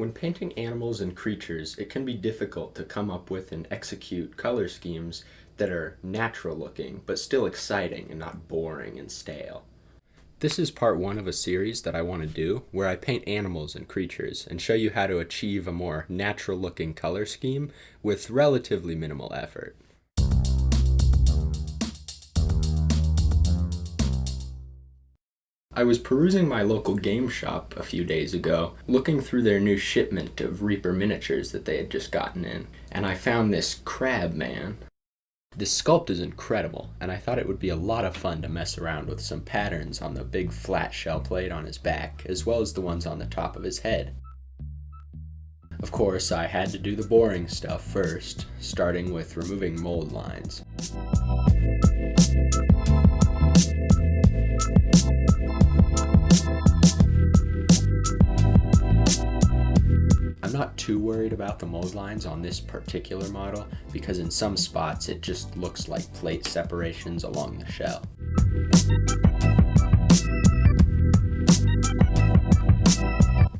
When painting animals and creatures, it can be difficult to come up with and execute color schemes that are natural looking, but still exciting and not boring and stale. This is part one of a series that I want to do where I paint animals and creatures and show you how to achieve a more natural looking color scheme with relatively minimal effort. I was perusing my local game shop a few days ago, looking through their new shipment of Reaper miniatures that they had just gotten in, and I found this crab man. This sculpt is incredible, and I thought it would be a lot of fun to mess around with some patterns on the big flat shell plate on his back, as well as the ones on the top of his head. Of course, I had to do the boring stuff first, starting with removing mold lines. I'm not too worried about the mold lines on this particular model because in some spots it just looks like plate separations along the shell.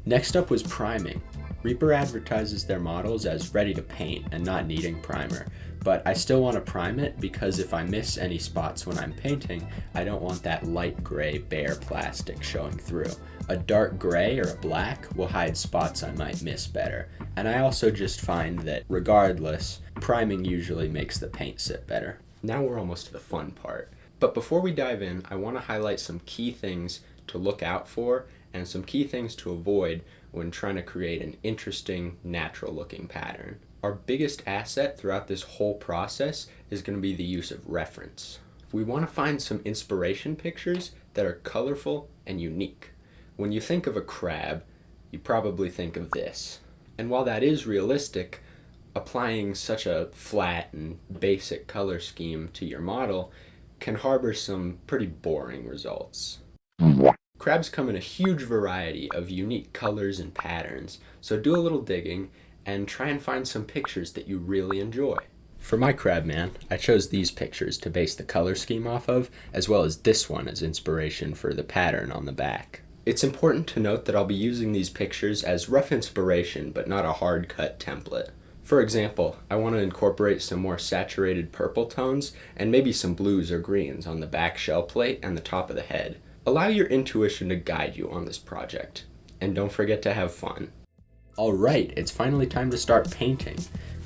Next up was priming. Reaper advertises their models as ready to paint and not needing primer, but I still want to prime it because if I miss any spots when I'm painting, I don't want that light gray bare plastic showing through. A dark gray or a black will hide spots I might miss better, and I also just find that regardless, priming usually makes the paint sit better. Now we're almost to the fun part, but before we dive in, I want to highlight some key things to look out for and some key things to avoid when trying to create an interesting, natural looking pattern. Our biggest asset throughout this whole process is going to be the use of reference. We want to find some inspiration pictures that are colorful and unique. When you think of a crab, you probably think of this. And while that is realistic, applying such a flat and basic color scheme to your model can harbor some pretty boring results. Crabs come in a huge variety of unique colors and patterns, so do a little digging and try and find some pictures that you really enjoy. For my crab man, I chose these pictures to base the color scheme off of, as well as this one as inspiration for the pattern on the back. It's important to note that I'll be using these pictures as rough inspiration, but not a hard cut template. For example, I want to incorporate some more saturated purple tones and maybe some blues or greens on the back shell plate and the top of the head. Allow your intuition to guide you on this project, and don't forget to have fun. Alright, it's finally time to start painting.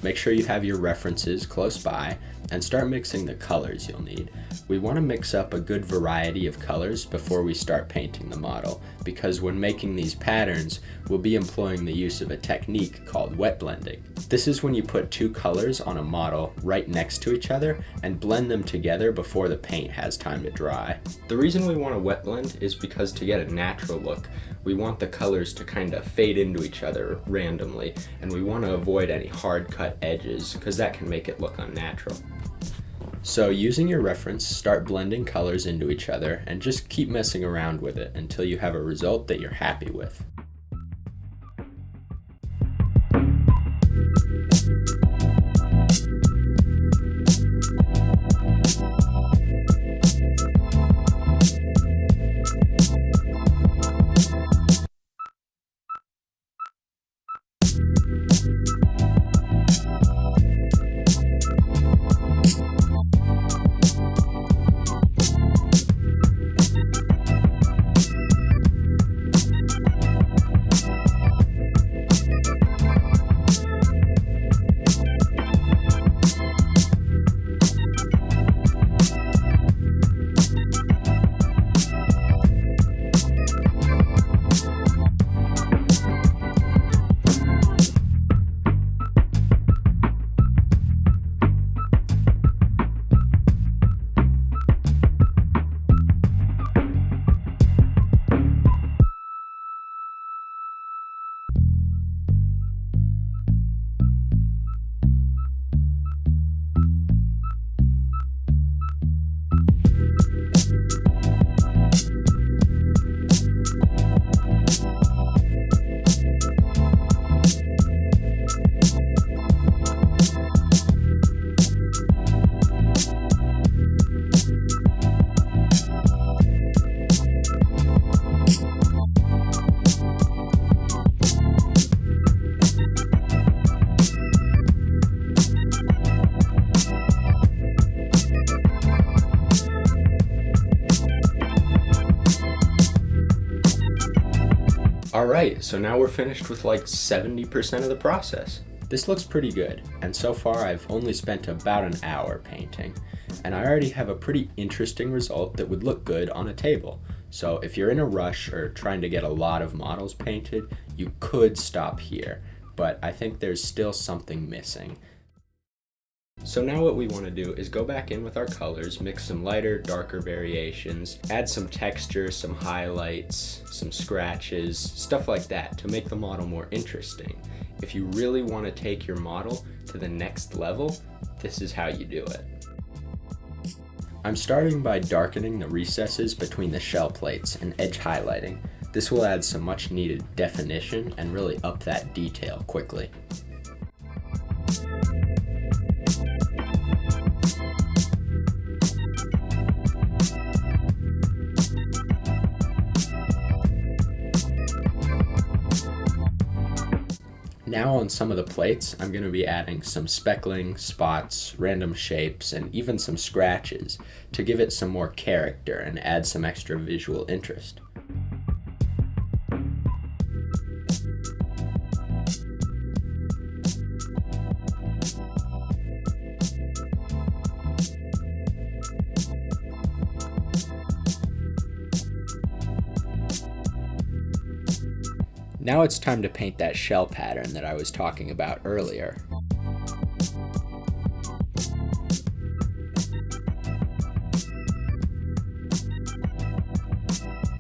Make sure you have your references close by and start mixing the colors you'll need. We want to mix up a good variety of colors before we start painting the model, because when making these patterns, we'll be employing the use of a technique called wet blending. This is when you put two colors on a model right next to each other and blend them together before the paint has time to dry. The reason we want to wet blend is because to get a natural look, we want the colors to kind of fade into each other randomly, and we want to avoid any hard cut edges because that can make it look unnatural. So using your reference, start blending colors into each other and just keep messing around with it until you have a result that you're happy with. Alright, so now we're finished with like 70% of the process. This looks pretty good, and so far I've only spent about an hour painting, and I already have a pretty interesting result that would look good on a table. So if you're in a rush or trying to get a lot of models painted, you could stop here, but I think there's still something missing. So now what we want to do is go back in with our colors, mix some lighter, darker variations, add some texture, some highlights, some scratches, stuff like that to make the model more interesting. If you really want to take your model to the next level, this is how you do it. I'm starting by darkening the recesses between the shell plates and edge highlighting. This will add some much needed definition and really up that detail quickly. Now on some of the plates, I'm going to be adding some speckling, spots, random shapes, and even some scratches to give it some more character and add some extra visual interest. Now it's time to paint that shell pattern that I was talking about earlier.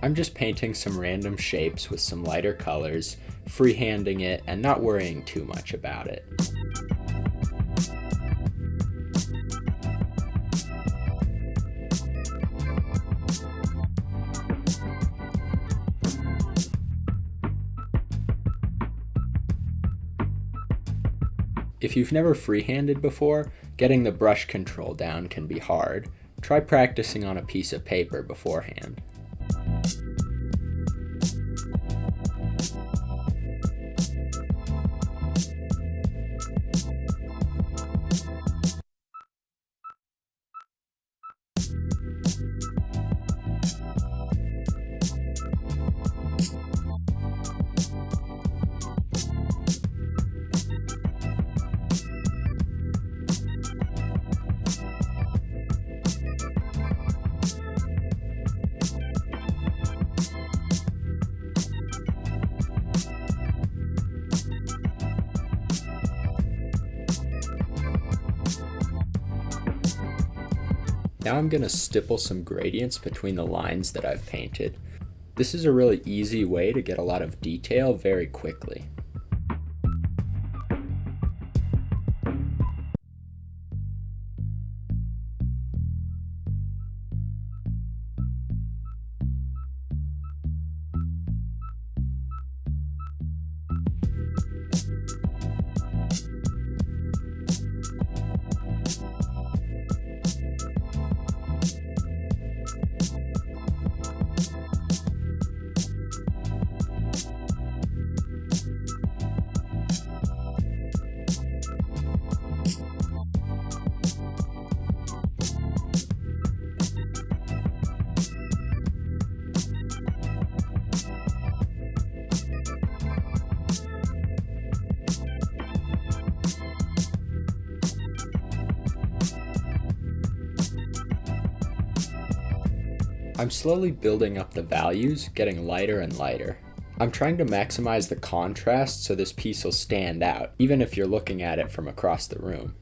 I'm just painting some random shapes with some lighter colors, freehanding it and not worrying too much about it. If you've never freehanded before, getting the brush control down can be hard. Try practicing on a piece of paper beforehand. Now I'm going to stipple some gradients between the lines that I've painted. This is a really easy way to get a lot of detail very quickly. I'm slowly building up the values, getting lighter and lighter. I'm trying to maximize the contrast so this piece will stand out, even if you're looking at it from across the room.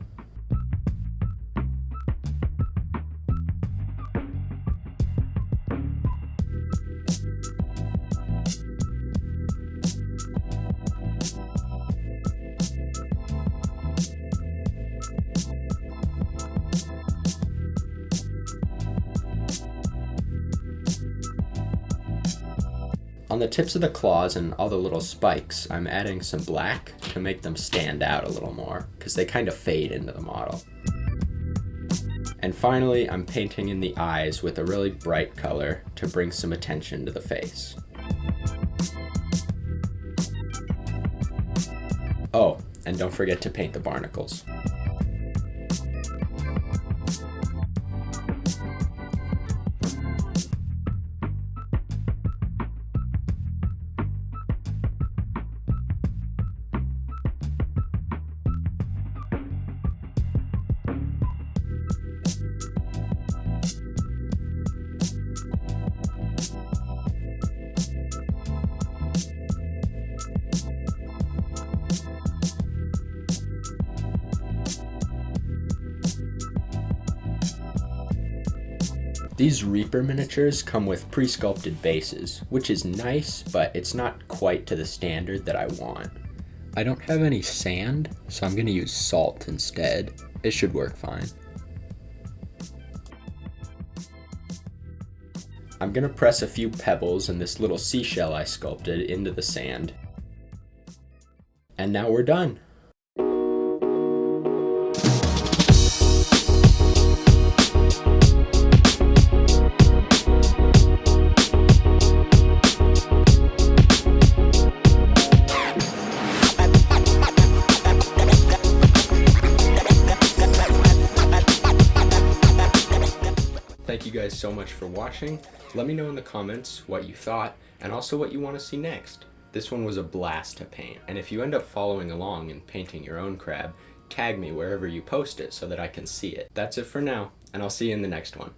On the tips of the claws and all the little spikes, I'm adding some black to make them stand out a little more, because they kind of fade into the model. And finally, I'm painting in the eyes with a really bright color to bring some attention to the face. Oh, and don't forget to paint the barnacles. These Reaper miniatures come with pre-sculpted bases, which is nice, but it's not quite to the standard that I want. I don't have any sand, so I'm going to use salt instead. It should work fine. I'm going to press a few pebbles and this little seashell I sculpted into the sand. And now we're done. Thank you guys so much for watching. Let me know in the comments what you thought and also what you want to see next. This one was a blast to paint, and if you end up following along and painting your own crab, tag me wherever you post it so that I can see it. That's it for now, and I'll see you in the next one.